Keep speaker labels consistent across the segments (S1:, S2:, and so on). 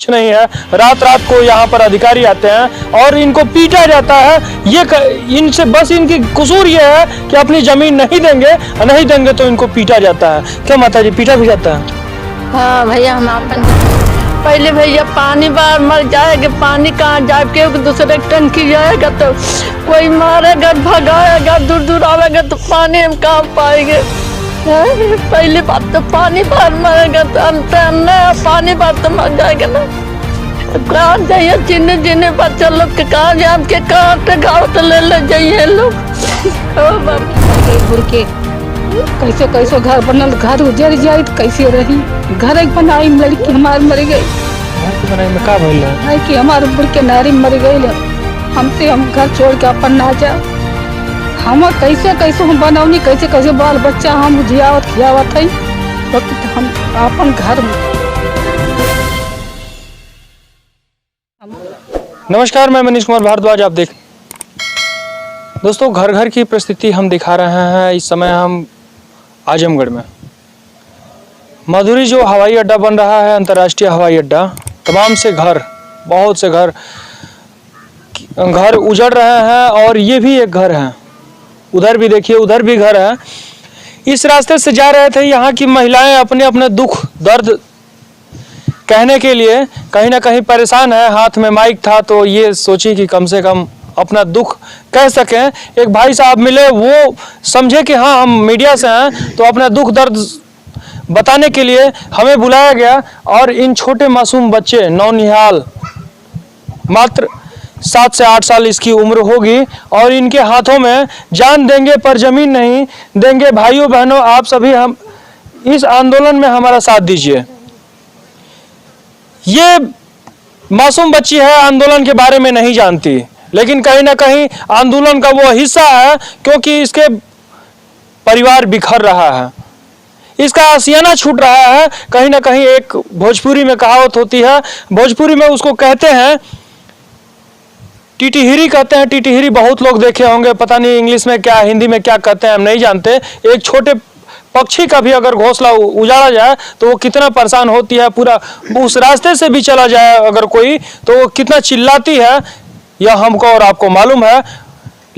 S1: कुछ नहीं है। रात रात को यहाँ पर अधिकारी आते हैं और इनको पीटा जाता है। इनसे बस इनकी कसूर ये है कि अपनी जमीन नहीं देंगे तो इनको पीटा जाता है। क्या माता जी, पीटा भी जाता है?
S2: हाँ भैया, हम अपन पहले भैया पानी बाहर मर जाएगा, पानी कहाँ जाए के दूसरे टंकी जाएगा तो कोई मारेगा, भगाएगा, दूर दूर आवेगा तो पानी हम कहाँ पाएंगे। पहली बात तो पानी बाहर मरेगा तो हम पानी बाहर तो मर जाएगा ना। कहाँ जाइए चिन्ह जिन्हें बच्चा लोग के कहाँ जाए, के कहाँ गाँव तो ले जाइए लोग।
S3: के कैसो कैसो घर बनल, घर उजड़ जाए तो कैसे रही। घर एक बनाई लड़की हमार मर गई।
S1: घर के बनाई में का भइल है
S3: कि हमारे बुढ़ के नारी मर गई। हमसे हम घर छोड़ के अपन ना जा। हम कैसे कैसे हम बनौनी, कैसे कैसे बाल बच्चा हम जियावत खियावत है। हम अपन घर में।
S1: नमस्कार, मैं मनीष कुमार भारद्वाज। आप देख दोस्तों, घर घर की परिस्थिति हम दिखा रहे हैं। इस समय हम आजमगढ़ में मधुरी जो हवाई अड्डा बन रहा है, अंतर्राष्ट्रीय हवाई अड्डा, तमाम से घर, बहुत से घर उजड़ रहे हैं और ये भी एक घर है। उधर भी देखिए, उधर भी घर है। इस रास्ते से जा रहे थे। यहाँ की महिलाएं अपने अपने दुख दर्द कहने के लिए कहीं ना कहीं परेशान है। हाथ में माइक था तो ये सोची कि कम से कम अपना दुख कह सकें। एक भाई साहब मिले, वो समझे कि हाँ हम मीडिया से हैं तो अपना दुख दर्द बताने के लिए हमें बुलाया गया। और इन छोटे मासूम बच्चे, नौनिहाल, मात्र 7 से 8 साल इसकी उम्र होगी और इनके हाथों में जान देंगे पर जमीन नहीं देंगे। भाइयों बहनों, आप सभी हम इस आंदोलन में हमारा साथ दीजिए। ये मासूम बच्ची है, आंदोलन के बारे में नहीं जानती, लेकिन कहीं ना कहीं आंदोलन का वो हिस्सा है क्योंकि इसके परिवार बिखर रहा है, इसका आशियाना छूट रहा है। कहीं ना कहीं एक भोजपुरी में कहावत होती है, भोजपुरी में उसको कहते हैं टिटिहिरी कहते हैं। टिटिहिरी बहुत लोग देखे होंगे, पता नहीं इंग्लिश में क्या, हिंदी में क्या कहते हैं, हम नहीं जानते। एक छोटे पक्षी का भी अगर घोंसला उजाड़ा जाए तो वो कितना परेशान होती है। पूरा उस रास्ते से भी चला जाए अगर कोई तो वो कितना चिल्लाती है, यह हमको और आपको मालूम है।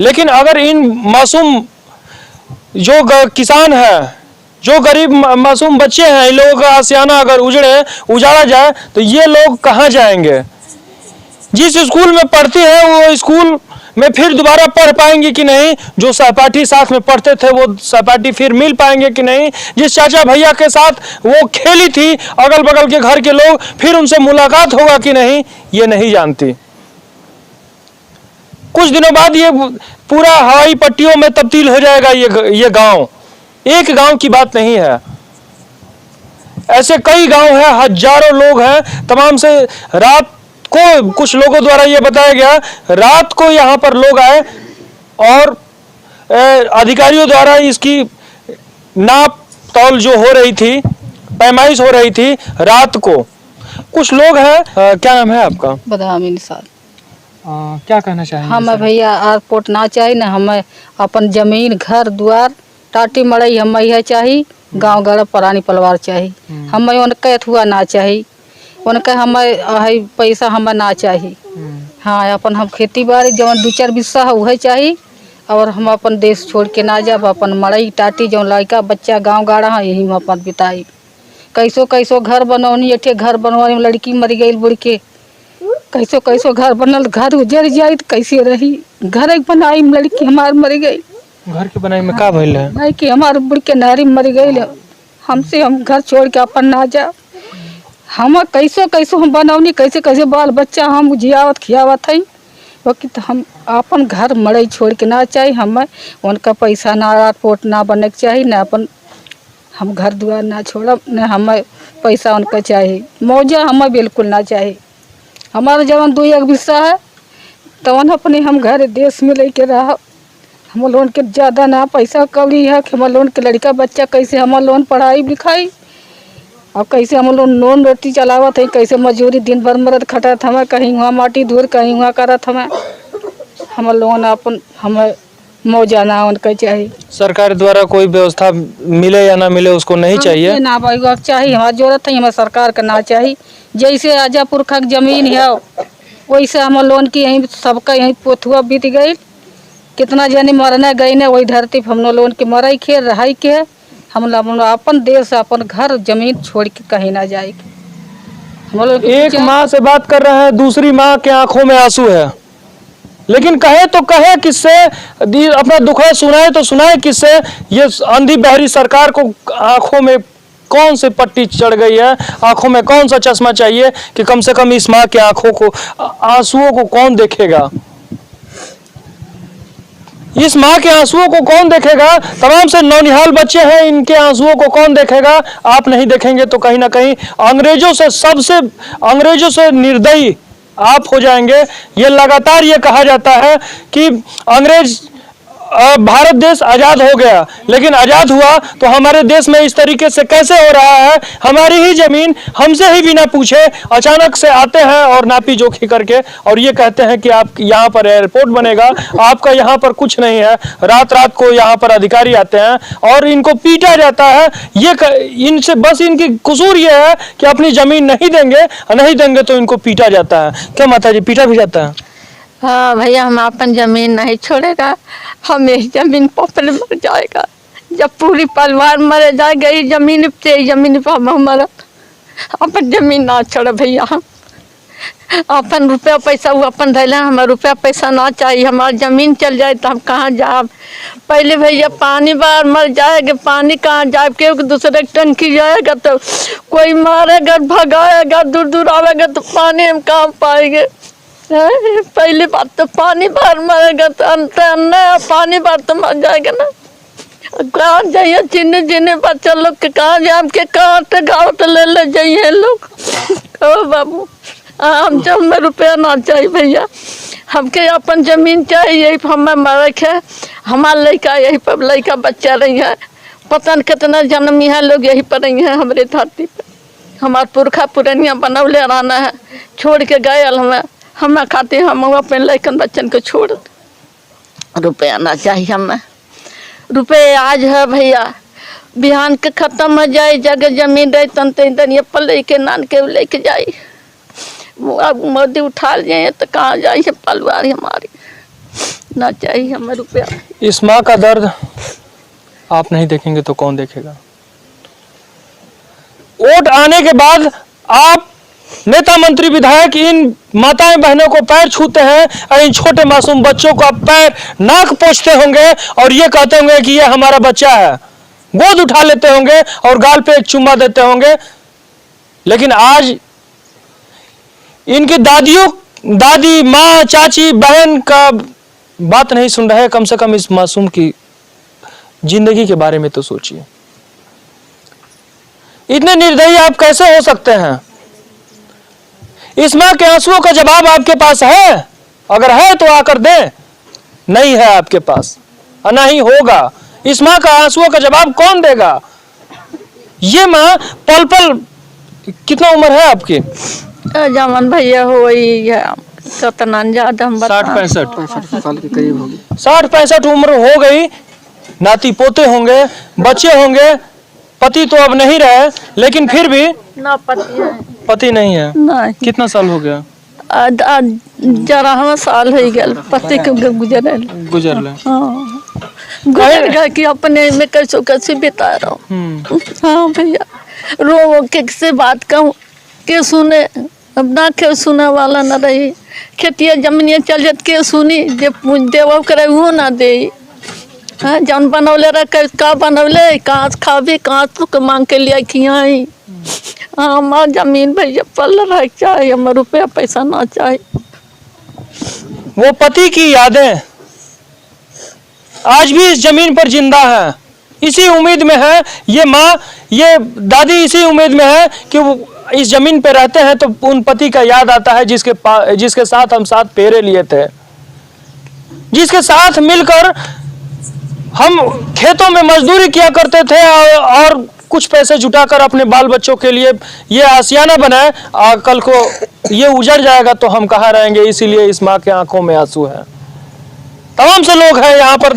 S1: लेकिन अगर इन मासूम जो किसान है, जो गरीब मासूम बच्चे हैं, इन लोगों का आशियाना अगर उजाड़ा जाए तो ये लोग कहाँ जाएंगे? जिस स्कूल में पढ़ती है वो स्कूल में फिर दोबारा पढ़ पाएंगे कि नहीं? जो सहपाठी साथ में पढ़ते थे वो सहपाठी फिर मिल पाएंगे कि नहीं? जिस चाचा भैया के साथ वो खेली थी अगल बगल के घर के लोग, फिर उनसे मुलाकात होगा कि नहीं? ये नहीं जानती। कुछ दिनों बाद ये पूरा हवाई पट्टियों में तब्दील हो जाएगा। ये गांव एक गांव की बात नहीं है, ऐसे कई गांव हैं, हजारों लोग हैं। तमाम से रात को कुछ लोगों द्वारा ये बताया गया, रात को यहाँ पर लोग आए और अधिकारियों द्वारा इसकी नाप तौल जो हो रही थी, पैमाइश हो रही थी रात को। कुछ लोग हैं, क्या नाम है आपका?
S3: बदामी निसार।
S1: क्या कहना चाहेंगे?
S3: हमें भैया एयरपोर्ट ना चाहिए ना, हमें अपन जमीन, घर द्वार, टाटी मड़ई हमें यह चाहिए। गांव घर पुरानी परिवार चाहिए हमें, उनका हुआ ना चाहिए, उनका हमें पैसा हमें ना चाहिए। हाँ, अपन हम खेती बाड़ी जवन 2-4 बिस्सा है वह चाहिए और हम अपन देश छोड़ के ना जाब। अपन मड़ई टाटी जो लड़का बच्चा गांव गाड़ा है यही में अपन बिताई। कैसो कैसो घर बनौनी, एक घर बनवाने में लड़की मर गई बुढ़ के। कैसो कैसो घर बनल, घर उजड़ जाए तो कैसे रही। घर एक बनाई में लड़की हमार मर गई।
S1: घर के बनाई में का भइल है?
S3: नहीं कि हमारे बुढ़ के नारी मर गई। हमसे हम घर छोड़ के अपन ना जा। हम कैसो कैसो हम बनौनी, कैसे कैसे बाल बच्चा हम जियावत खियावत है। बाकी तो हम अपन घर मड़ई छोड़ के ना चाहिए। हमें उनका पैसा ना, एयरपोर्ट ना बने के चाहिए ना, अपन हम घर द्वार ना छोड़ब न, हमें पैसा उनका चाहिए। मौजा हमें बिल्कुल ना चाहिए। हमारा जवन 2-1 बिस्सा है तवन अपने हम घर देश में लेके रह। हम लोन के ज़्यादा ना पैसा कौड़ी है कि हम लोन के लड़का बच्चा कैसे हम लोन पढ़ाई लिखाई और कैसे हम लोन रोटी चलावत है, कैसे मजूरी दिन भर मरद खटत हमें, कहीं वहाँ माटी धूर कहीं वहाँ करत हमें। हम लोन अपन हमें मौजा ना उनका चाहिए।
S1: सरकार द्वारा कोई व्यवस्था मिले या ना मिले उसको नहीं चाहिए
S3: ना भाई चाहिए। हमारी जरूरत है, हमें सरकार का ना चाहिए। जैसे आजा पुरखा के जमीन है वैसे हम लोन की यहीं सबका यहीं पोथुआ बीत गई। कितना जने मरने गई ने वही धरती पर हम लोन के मरई के रहाई के हम अपन देश अपन घर जमीन छोड़ के कहीं ना जाए।
S1: एक माँ से बात कर रहे हैं, दूसरी माँ के आंखों में आंसू है, लेकिन कहे तो कहे किससे, अपना दुख सुनाए तो सुनाए किससे। ये अंधी बहरी सरकार को आंखों में कौन सी पट्टी चढ़ गई है, आंखों में कौन सा चश्मा चाहिए कि कम से कम इस माँ के आंखों को आंसुओं को कौन देखेगा। इस माँ के आंसुओं को कौन देखेगा। तमाम से नौनिहाल बच्चे हैं, इनके आंसुओं को कौन देखेगा। आप नहीं देखेंगे तो कहीं ना कहीं अंग्रेजों से निर्दयी आप हो जाएंगे। ये लगातार ये कहा जाता है कि भारत देश आजाद हो गया, लेकिन आजाद हुआ तो हमारे देश में इस तरीके से कैसे हो रहा है। हमारी ही जमीन हमसे ही बिना पूछे अचानक से आते हैं और नापी जोखी करके और ये कहते हैं कि आप यहाँ पर एयरपोर्ट बनेगा, आपका यहाँ पर कुछ नहीं है। रात रात को यहाँ पर अधिकारी आते हैं और इनको पीटा जाता है। इनसे बस इनकी कसूर ये है कि अपनी जमीन नहीं देंगे तो इनको पीटा जाता है। क्या माता जी, पीटा भी जाता है?
S2: हाँ भैया, हम अपन जमीन नहीं छोड़ेगा, हम इस जमीन पर मर जाएगा। जब पूरी परिवार मर जाएगा इस जमीन पर हम मर, अपन जमीन ना छोड़े भैया। हम अपन रुपया पैसा वो अपन धैला, हमारा रुपया पैसा ना चाहिए। हमारी जमीन चल जाए तो हम कहाँ जाए। पहले भैया पानी बाहर मर जाएगा, पानी कहाँ जाए, क्योंकि दूसरे टंकी जाएगा तो कोई मारेगा भगाएगा, दूर दूर आवेगा तो पानी हम कहाँ पाएंगे। पहली बात तो पानी बाहर मरेगा तो अन्ना पानी बाहर तो मर जाएगा ना। कहाँ जाइए चिन्ह जिन्हें बच्चा लोग के कहाँ जाए, हमके कहाँ तो गाँव तो ले जाइए लोग। कहो बाबू, हम जब में रुपया ना चाहिए भैया, हमके अपन जमीन चाहिए। यही पर हमें मरक है, हमारा लड़का यही पर लड़का बच्चा रही है, पता नहीं कितना जन्मी है लोग यही पर रही है हमारे धरती पर। हमारे पुरखा पुरनिया बनौले रहना है, छोड़ के गए हमें खाते हम अपने लड़कन बच्चन को छोड़। रुपया ना चाहिए हमें, रुपये आज है भैया, बिहान के खत्म हो जाए, जगह जमीन रहे तन ये पल के नान के लेके जाए। अब मोदी उठा लिए तो कहाँ जाइए परिवार हमारी। ना चाहिए हमें रुपया।
S1: इस माँ का दर्द आप नहीं देखेंगे तो कौन देखेगा। वोट आने के बाद आप नेता मंत्री विधायक इन माताएं बहनों को पैर छूते हैं और इन छोटे मासूम बच्चों को पैर नाक पोंछते होंगे और ये कहते होंगे कि ये हमारा बच्चा है, गोद उठा लेते होंगे और गाल पे एक चुम्मा देते होंगे। लेकिन आज इनकी दादी माँ चाची बहन का बात नहीं सुन रहे। कम से कम इस मासूम की जिंदगी के बारे में तो सोचिए। इतने निर्दयी आप कैसे हो सकते हैं। इस माँ के आंसुओं का जवाब आपके पास है? अगर है तो आकर दें। नहीं है आपके पास और ना ही होगा। इस माँ का आंसुओं का जवाब कौन देगा। ये माँ पल पल, कितना उम्र है आपकी?
S2: जमन भैया हो है कितना ज्यादा,
S1: 60-65 साल के करीब होगी। 60-65 उम्र हो गई। नाती पोते होंगे, बच्चे होंगे, पति तो अब नहीं रहे, लेकिन फिर भी
S2: ना पति है।
S1: पति नहीं है?
S2: नहीं।
S1: कितना साल हो गया?
S2: 11वां साल हो गया पति के गुजरले। हाँ, गुजर गया कि अपने में कैसे बिता रहा हूँ। हाँ भैया, रो के बात कहूँ के सुने, अब ना के सुने वाला न रही। खेतिया जमीनिया चल जात के सुनी, देव करे वो ना दे। हाँ, जौन बनौले रह का बनौले, कहाँ खाबी, कहाँ तो मांग के लिए खियाई। हाँ, हमार जमीन भैया पल रह चाहिए, हमें रुपया पैसा ना चाहिए।
S1: वो पति की यादें आज भी इस जमीन पर जिंदा है। इसी उम्मीद में है ये माँ, ये दादी इसी उम्मीद में है कि वो इस जमीन पे रहते हैं तो उन पति का याद आता है जिसके साथ हम 7 फेरे लिए थे, जिसके साथ मिलकर हम खेतों में मजदूरी किया करते थे और कुछ पैसे जुटाकर अपने बाल बच्चों के लिए ये आशियाना बनाए। कल को ये उजड़ जाएगा तो हम कहाँ रहेंगे। इसीलिए इस माँ के आंखों में आंसू है। तमाम से लोग हैं यहाँ पर।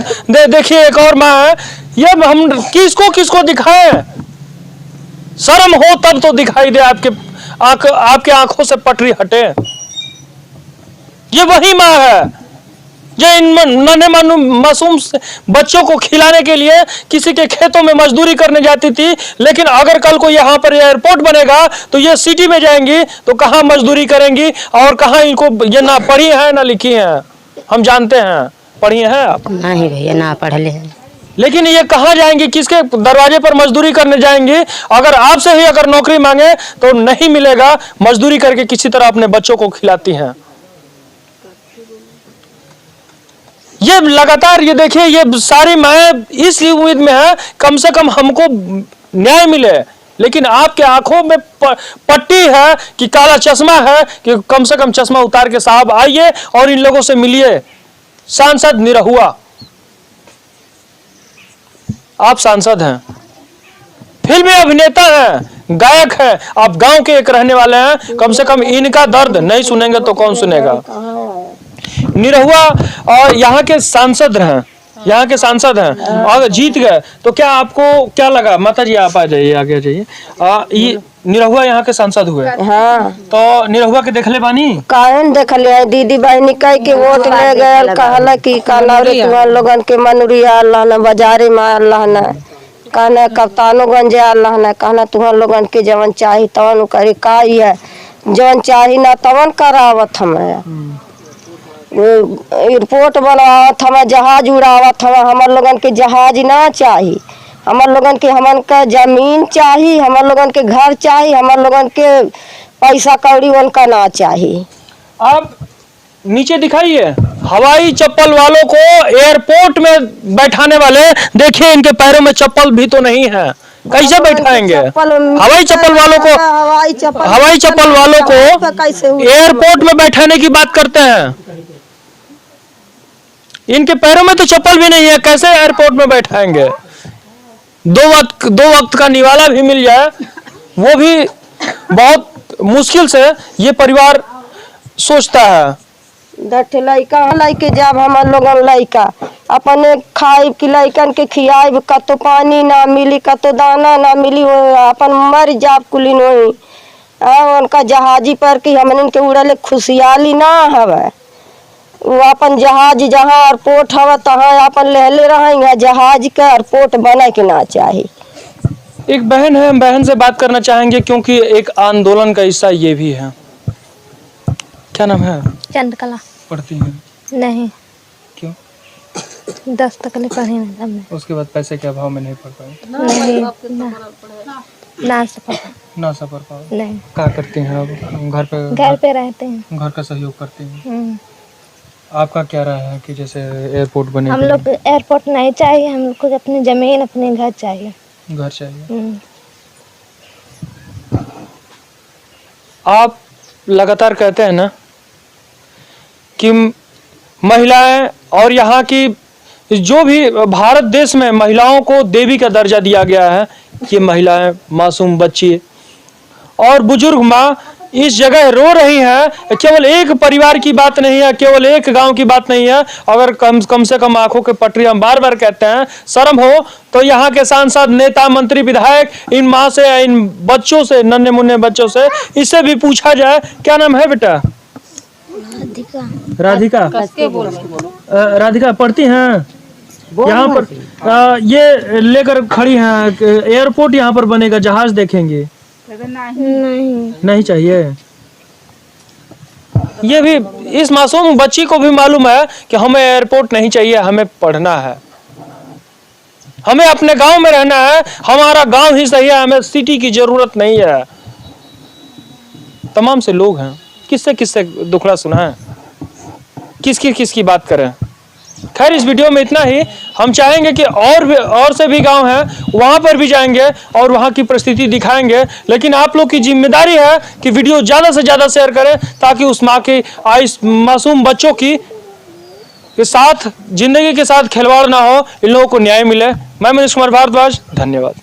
S1: देखिए एक और माँ है। ये हम किसको दिखाएं। शर्म हो तब तो दिखाई दे आपके आंखों से पटरी हटे। ये वही माँ है जो इन नन्हे मासूम बच्चों को खिलाने के लिए किसी के खेतों में मजदूरी करने जाती थी, लेकिन अगर कल को यहाँ पर एयरपोर्ट बनेगा तो ये सिटी में जाएंगी तो कहाँ मजदूरी करेंगी और कहाँ इनको ये ना पढ़ी है ना लिखी है। हम जानते हैं, पढ़ी हैं आप?
S4: नहीं भैया, ना पढ़ले हैं।
S1: लेकिन ये कहाँ जाएंगी, किसके दरवाजे पर मजदूरी करने जाएंगी? अगर आपसे ही अगर नौकरी मांगे तो नहीं मिलेगा, मजदूरी करके किसी तरह अपने बच्चों को खिलाती हैं। ये लगातार ये देखिए, ये सारी माएँ इस उम्मीद में है कम से कम हमको न्याय मिले, लेकिन आपके आंखों में पट्टी है कि काला चश्मा है कि कम से कम चश्मा उतार के साहब आइए और इन लोगों से मिलिए। सांसद निरहुआ, आप सांसद हैं, फिल्मी अभिनेता हैं, गायक हैं, आप गांव के एक रहने वाले हैं, कम से कम इनका दर्द नहीं सुनेंगे तो कौन सुनेगा? निरहुआ और यहाँ के सांसद हैं, यहाँ के सांसद हैं और जीत गए, तो क्या आपको क्या लगा? माता जी आप आ जाइए, आगे जाइए। ये निरहुआ यहाँ के सांसद हुए।
S5: हाँ,
S1: तो निरहुआ के देखले बानी?
S5: काहे देखले है? दीदी बहनी कह के वोट ले गए, कहला कि कहला रे तुम्हारे लोगन के मनुरिया अल्लाह न, बाजारे में अल्लाह न, कहना कप्तानोगंज अल्लाह न, कहना तुम्हारे लोगन के जवन चाही तवन करे का है, जवन चाही ना तवन करावत हमें। एयरपोर्ट बनावत हमें, जहाज उड़ावत हमें, हमार लोगन के जहाज ना चाही, हमार लोगन के हमन का जमीन चाही, हमार लोगन के घर चाही, हमार लोगन के पैसा कौड़ी उनका ना चाहिए।
S1: आप नीचे दिखाइए, हवाई चप्पल वालों को एयरपोर्ट में बैठाने वाले देखिए, इनके पैरों में चप्पल भी तो नहीं है, कैसे बैठाएंगे? हवाई चप्पल वालों को, हवाई चप्पल वालों को एयरपोर्ट में बैठाने की बात करते हैं, इनके पैरों में तो चप्पल भी नहीं है, कैसे एयरपोर्ट में बैठाएंगे? दो वक्त का निवाला भी मिल जाए वो भी बहुत मुश्किल से ये परिवार सोचता है।
S5: दठे लइका लइके जब हमार लोगन लइका अपने खाइब कि लइकन के खियाइब, कतो पानी ना मिली, कतो दाना ना मिली, अपन मर जाब कुलिन वही। उनका जहाजी पर कि हमन के उड़ले खुशहाली ना हवे, वो अपन जहाज जहाँ एयरपोर्ट हवा तहाँ अपन लेले रहेंगे, जहाज का एयरपोर्ट बने के ना चाहिए।
S1: एक बहन है, हम बहन से बात करना चाहेंगे क्योंकि एक आंदोलन का हिस्सा ये भी है। क्या नाम है?
S6: चंद्रकला।
S1: पढ़ती हैं?
S6: नहीं।
S1: क्यों?
S6: 10 तक ले पढ़ी नहीं हमने।
S1: उसके बाद पैसे के अभाव में नहीं पढ़ पाए?
S6: नहीं, ना
S1: सफर पाओ।
S6: नहीं।
S1: क्या करती हैं अब?
S6: घर पे रहते हैं।
S1: घर का सहयोग करती हैं। आपका क्या राय है कि जैसे एयरपोर्ट बने?
S6: हम लोग एयरपोर्ट नहीं चाहिए, हम लोग को अपनी जमीन अपने घर चाहिए।
S1: घर चाहिए। आप लगातार कहते हैं ना कि महिलाएं और यहाँ की जो भी भारत देश में महिलाओं को देवी का दर्जा दिया गया है, ये महिलाएं, मासूम बच्ची और बुजुर्ग माँ इस जगह रो रही हैं। केवल एक परिवार की बात नहीं है, केवल एक गांव की बात नहीं है। अगर कम से कम आंखों के पटरी हम बार बार कहते हैं, शर्म हो तो यहाँ के सांसद, नेता, मंत्री, विधायक इन माँ से, इन बच्चों से, नन्हे मुन्ने बच्चों से इससे भी पूछा जाए। क्या नाम है बेटा? राधिका। राधिका पढ़ती हैं यहाँ पर? ये लेकर खड़ी हैं, एयरपोर्ट यहाँ पर बनेगा, जहाज देखेंगे? नहीं चाहिए। ये भी इस मासूम बच्ची को भी मालूम है कि हमें एयरपोर्ट नहीं चाहिए, हमें पढ़ना है, हमें अपने गांव में रहना है, हमारा गांव ही सही है, हमें सिटी की जरूरत नहीं है। तमाम से लोग हैं, किससे किससे दुखड़ा सुना है, किसकी बात करें। खैर इस वीडियो में इतना ही। हम चाहेंगे कि और से भी गांव हैं, वहां पर भी जाएंगे और वहां की परिस्थिति दिखाएंगे, लेकिन आप लोग की जिम्मेदारी है कि वीडियो ज्यादा से ज्यादा शेयर करें ताकि उस माँ की मासूम बच्चों की के साथ, जिंदगी के साथ खिलवाड़ ना हो, इन लोगों को न्याय मिले। मैं मनीष कुमार भारद्वाज, धन्यवाद।